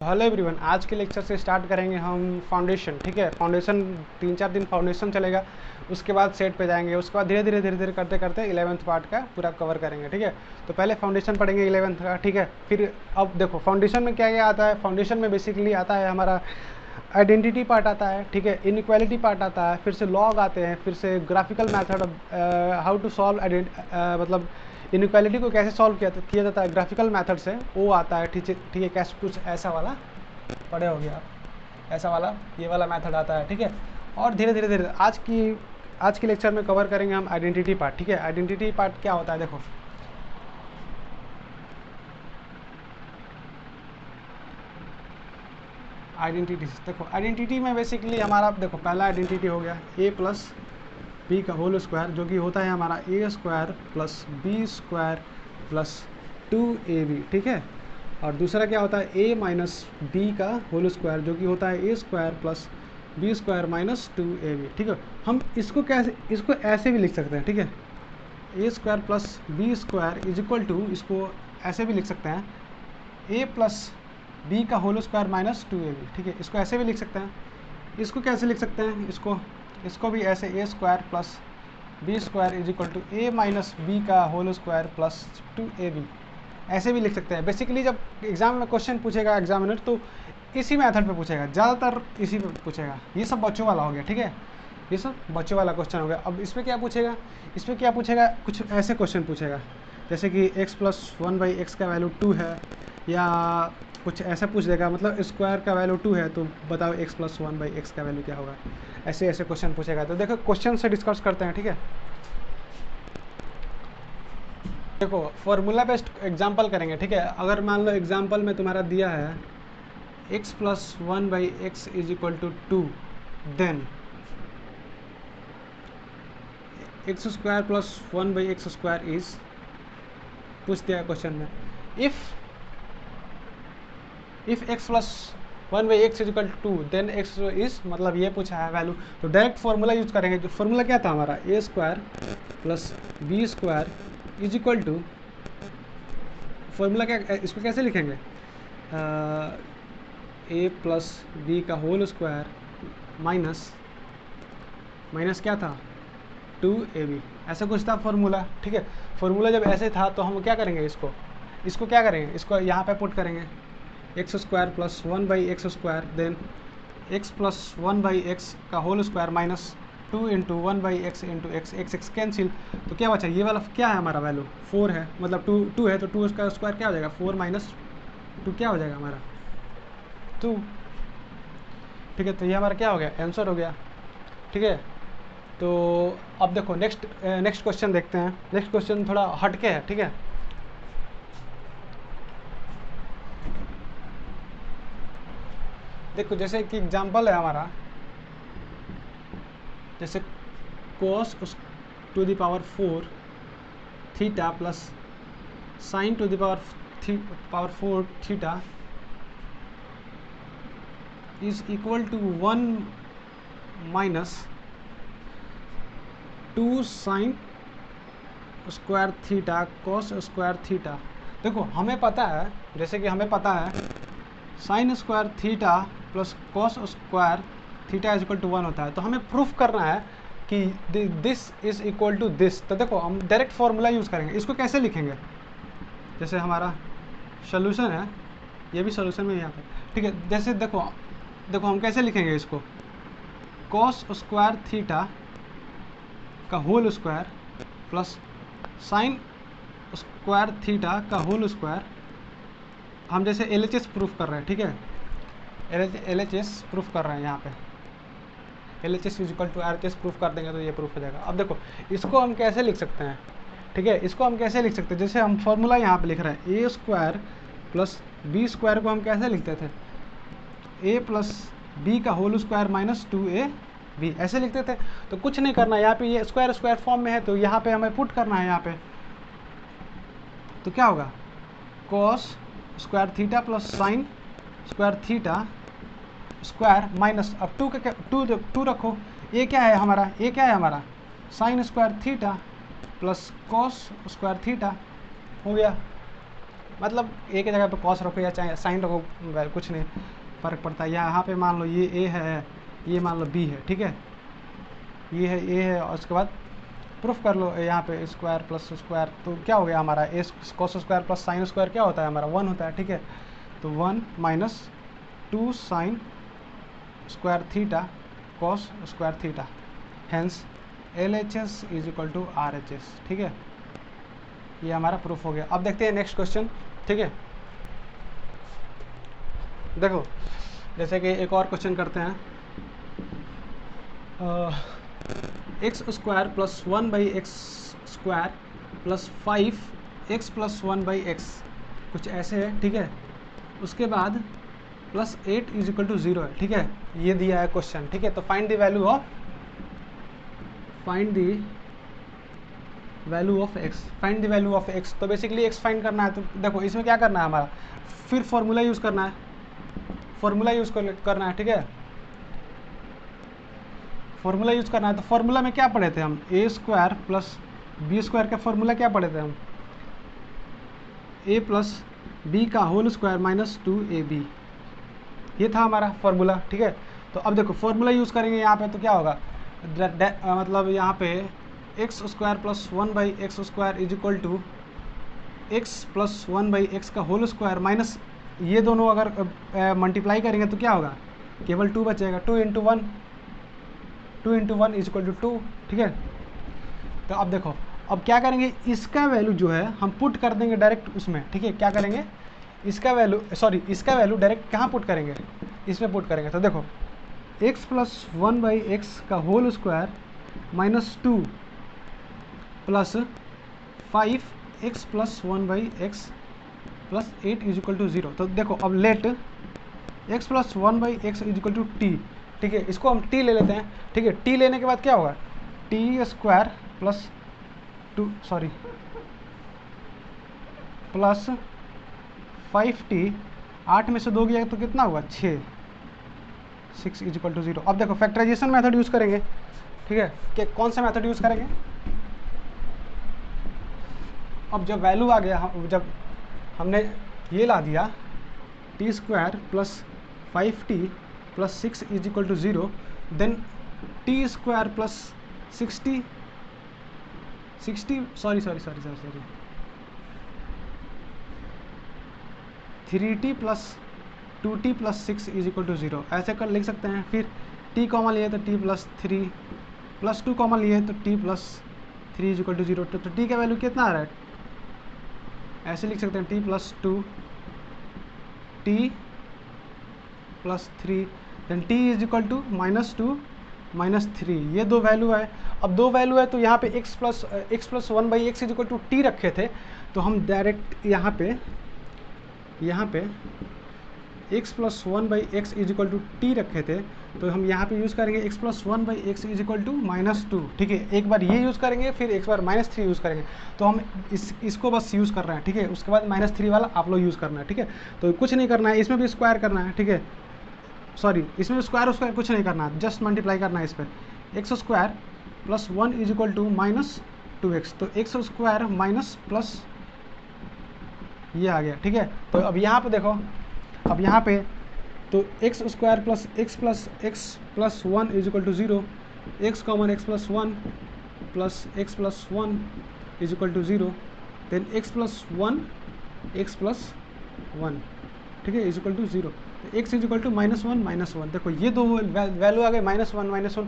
Hello everyone, आज के lecture से स्टार्ट करेंगे हम फाउंडेशन। ठीक है, फाउंडेशन 3-4 दिन फाउंडेशन चलेगा, उसके बाद सेट पे जाएंगे, उसके बाद धीरे धीरे करते करते 11th पार्ट का पूरा कवर करेंगे। ठीक है, तो पहले फाउंडेशन पढ़ेंगे 11th का। ठीक है, फिर अब देखो फाउंडेशन में क्या क्या आता है। फाउंडेशन में बेसिकली आता है हमारा आइडेंटिटी पार्ट आता है, ठीक है, इनइक्वालिटी पार्ट आता है, फिर से लॉग आते हैं, फिर से graphical method, how to solve मतलब इनइक्वालिटी को कैसे सॉल्व किया जाता है ग्राफिकल मेथड से, वो आता है। ठीक है, कैसे कुछ ऐसा वाला पढ़े हो गया, ऐसा वाला ये वाला मेथड आता है। ठीक है, और धीरे धीरे आज की लेक्चर में कवर करेंगे हम आइडेंटिटी पार्ट। ठीक है, आइडेंटिटी पार्ट क्या होता है देखो, आइडेंटिटी देखो, आइडेंटिटी में बेसिकली हमारा देखो पहला आइडेंटिटी हो गया a प्लस बी का होल स्क्वायर, जो कि होता है हमारा A square plus B square plus 2ab। ठीक है, और दूसरा क्या होता है a माइनस बी का होल स्क्वायर, जो कि होता है A square plus B square minus 2ab। ठीक है, हम इसको ऐसे भी लिख सकते हैं। ठीक है, A square plus B square is equal to, इसको ऐसे भी लिख सकते हैं a प्लस बी का होल स्क्वायर माइनस 2ab। ठीक है, इसको ऐसे भी लिख सकते हैं। इसको कैसे लिख सकते हैं, इसको भी ऐसे A square plus B square is equal to A minus B का होल स्क्वायर प्लस 2ab, ऐसे भी लिख सकते हैं। बेसिकली जब एग्जाम में क्वेश्चन पूछेगा एग्जामिनर, तो इसी मेथड पे पूछेगा, ज़्यादातर इसी पे पूछेगा। ये सब बच्चों वाला हो गया। ठीक है, ये सब बच्चों वाला क्वेश्चन हो गया। अब इसमें क्या पूछेगा, कुछ ऐसे क्वेश्चन पूछेगा जैसे कि x प्लस 1/x का वैल्यू 2 है, या कुछ ऐसा पूछ देगा, मतलब स्क्वायर का वैल्यू 2 है तो बताओ x प्लस 1/x का वैल्यू क्या होगा। ऐसे क्वेश्चन पूछेगा। तो देखो क्वेश्चन से डिस्कस करते हैं। ठीक है, देखो फॉर्मूला बेस्ड एग्जाम्पल करेंगे। ठीक है, अगर मान लो एग्जाम्पल में तुम्हारा दिया है x plus 1/x is equal to 2, then x square plus 1/x square is, पूछ दिया क्वेश्चन में, if x plus 1/x is equal to 2 then x is, मतलब ये पूछा है वैल्यू, तो डायरेक्ट फॉर्मूला यूज करेंगे। जो फॉर्मूला क्या था हमारा, A square plus B square is equal to, formula क्या, इसको कैसे लिखेंगे, ए प्लस बी का होल स्क्वायर माइनस क्या था 2ab, ऐसा कुछ था फॉर्मूला। ठीक है, फॉर्मूला जब ऐसे था तो हम क्या करेंगे, इसको क्या करेंगे, इसको यहाँ पे पुट करेंगे, x square plus 1/x square, then x plus 1/x का whole square minus 2 into 1/x into x cancel, तो क्या बचा, ये वाला क्या है हमारा वैल्यू 4 है, मतलब 2 है, तो 2 का स्क्वायर क्या हो जाएगा, 4 माइनस 2 क्या हो जाएगा हमारा 2। ठीक है, तो ये हमारा क्या हो गया, आंसर हो गया। ठीक है, तो अब देखो नेक्स्ट क्वेश्चन देखते हैं। नेक्स्ट क्वेश्चन थोड़ा हटके है। ठीक है, देखो जैसे कि एग्जांपल है हमारा, जैसे cos to the power 4 theta plus sine to the power 4 theta is equal to 1 minus 2 sine square theta cos square theta. देखो हमें पता है, जैसे कि हमें पता है sine square theta plus cos square theta is equal to 1 होता है, तो हमें प्रूफ करना है कि this is equal to this. तो देखो हम डायरेक्ट फॉर्मूला यूज़ करेंगे। इसको कैसे लिखेंगे, जैसे हमारा सोल्यूशन है, ये भी सोल्यूशन में यहाँ पे। ठीक है, जैसे देखो हम कैसे लिखेंगे इसको, कॉस स्क्वायर थीटा का whole square plus sine square theta का होल स्क्वायर, हम जैसे LHS प्रूफ कर रहे हैं। ठीक है, LHS प्रूफ कर रहे हैं, यहाँ पे LHS is equal to RHS proof कर देंगे तो ये प्रूफ हो जाएगा। अब देखो इसको हम कैसे लिख सकते हैं। ठीक है, इसको हम कैसे लिख सकते हैं, जैसे हम फॉर्मूला यहाँ पे लिख रहे हैं, ए स्क्वायर प्लस बी स्क्वायर को हम कैसे लिखते थे, ए प्लस बी का होल स्क्वायर माइनस 2ab, ऐसे लिखते थे। तो कुछ नहीं करना, यहाँ पे ये स्क्वायर फॉर्म में है, तो यहाँ पे हमें पुट करना है यहाँ पे, तो क्या होगा, cos square theta plus sine square theta square minus, अब टू रखो, ये क्या है हमारा sign square theta plus cos square theta हो गया। मतलब एक ही जगह पे कॉस रखो या चाहे साइन रखो, कुछ नहीं फ़र्क पड़ता है। यहाँ पे मान लो ये ए है, ये मान लो बी है, ठीक है, ये है ए है, और उसके बाद प्रूफ कर लो यहाँ पे स्क्वायर प्लस स्क्वायर, तो क्या हो गया हमारा A cos square plus sine square क्या होता है हमारा 1 होता है, ठीक है। तो 1 minus 2 sine square theta cos square theta, hence LHS is equal to RHS, ठीक है। ये हमारा प्रूफ हो गया। अब देखते हैं नेक्स्ट क्वेश्चन, ठीक है। देखो जैसे कि एक और क्वेश्चन करते हैं, x square plus 1 by x square plus 5x plus 1 by x, कुछ ऐसे है, ठीक है। उसके बाद प्लस 8 इज इक्वल टू 0 है, ठीक है। ये दिया है क्वेश्चन, ठीक है। तो find the value of value of x, तो बेसिकली x फाइंड करना है। तो देखो इसमें क्या करना है हमारा, फिर फॉर्मूला यूज़ करना है, करना है, ठीक है। फॉर्मूला यूज़ करना है, तो फॉर्मूला में क्या पढ़े थे हम, ए स्क्वायर प्लस बी स्क्वायर का फॉर्मूला क्या पढ़े थे हम, a प्लस बी का होल स्क्वायर माइनस 2ab, ये था हमारा फॉर्मूला, ठीक है। तो अब देखो फॉर्मूला यूज़ करेंगे यहाँ पे, तो क्या होगा, मतलब यहाँ पे x square plus 1 by x square is equal to x plus 1 by x का होल स्क्वायर माइनस, ये दोनों अगर मल्टीप्लाई करेंगे तो क्या होगा, केवल 2 बचेगा, 2 into one is equal to 2, ठीक है। तो अब देखो अब क्या करेंगे, इसका वैल्यू जो है हम पुट कर देंगे डायरेक्ट उसमें, ठीक है। क्या करेंगे, इसका वैल्यू डायरेक्ट कहाँ पुट करेंगे, इसमें पुट करेंगे। तो देखो x प्लस 1 बाई एक्स का whole square minus 2 plus 5x plus 1 by x plus 8 is equal to 0। तो देखो अब let x plus 1 by x is equal to t, ठीक है। इसको हम t ले लेते हैं, ठीक है। t लेने के बाद क्या होगा, T square plus plus 5t, 8 में से 2 गया तो कितना होगा 6 इज इक्वल टू 0। अब देखो फैक्टराइजेशन मेथड यूज़ करेंगे, ठीक है। कि कौन सा मेथड यूज़ करेंगे, अब जब वैल्यू आ गया, जब हमने ये ला दिया t square plus 5t plus 6 is equal to 0, then t square plus 3t plus 2t plus 6 is equal to 0, ऐसे कर लिख सकते हैं। फिर t कॉमन लिए तो t प्लस 3 प्लस 2 कॉमन लिए तो t plus 3 is equal to 0। तो t का वैल्यू कितना आ रहा है, ऐसे लिख सकते हैं t plus 2 t plus 3, then t is equal to -2 -3, ये दो वैल्यू है। अब दो वैल्यू है तो यहाँ पे x plus 1 by x is equal to t रखे थे, तो हम डायरेक्ट यहाँ पे x plus 1 by x is equal to t रखे थे, तो हम यहाँ पे यूज़ करेंगे x plus 1 by x is equal to -2, ठीक है। एक बार ये यूज़ करेंगे, फिर एक बार -3 यूज़ करेंगे, तो हम इसको बस यूज़ कर रहे हैं, ठीक है। उसके बाद -3 वाला आप लोग यूज़ करना है, ठीक है। तो कुछ नहीं करना है, इसमें भी स्क्वायर करना है, ठीक है। इसमें स्क्वायर कुछ नहीं करना है, जस्ट मल्टीप्लाई करना है इस पर। X square plus 1 is equal to -2x, तो एक्स स्क्वायर माइनस प्लस ये आ गया, ठीक है। तो अब यहाँ पे देखो, अब यहाँ पे तो x square plus x plus 1 is equal to 0, x common x plus 1 plus x plus 1 is equal to 0, then x plus 1 ठीक है is equal to 0, x is equal to -1 देखो ये दो वैल्यू आ गए -1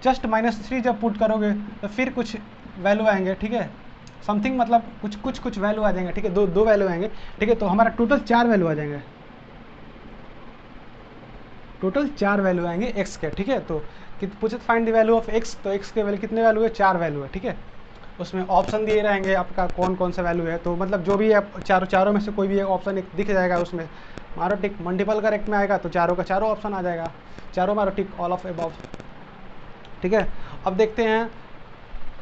जस्ट -3 जब पुट करोगे तो फिर कुछ वैल्यू आएंगे, ठीक है। समथिंग मतलब कुछ वैल्यू आ जाएंगे, ठीक है। दो वैल्यू आएंगे, ठीक है। तो हमारा टोटल 4 वैल्यू आ जाएंगे, टोटल 4 वैल्यू आएंगे एक्स के, ठीक है। तो पूछे find the value of x, तो एक्स के वैल्यू कितने वैल्यू है, 4 वैल्यू है, ठीक है। उसमें ऑप्शन दिए रहेंगे आपका कौन सा वैल्यू है, तो मतलब जो भी है चारों में से कोई भी एक ऑप्शन दिख जाएगा, उसमें मारो टिक। मल्टीपल करेक्ट में आएगा तो चारों का चारों ऑप्शन आ जाएगा, चारों मारो टिक, ऑल ऑफ अबव, ठीक है। अब देखते हैं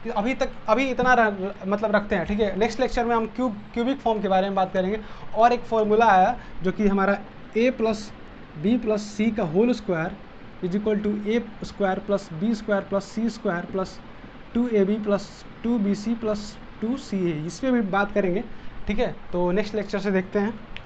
अभी इतना मतलब रखते हैं, ठीक है। नेक्स्ट लेक्चर में हम क्यूबिक फॉर्म के बारे में बात करेंगे, और एक फॉर्मूला है जो कि हमारा a plus b plus c का whole square is equal to a square plus B square plus c square plus 2ab plus 2bc plus 2ca, इस पर भी बात करेंगे, ठीक है, तो नेक्स्ट लेक्चर से देखते हैं।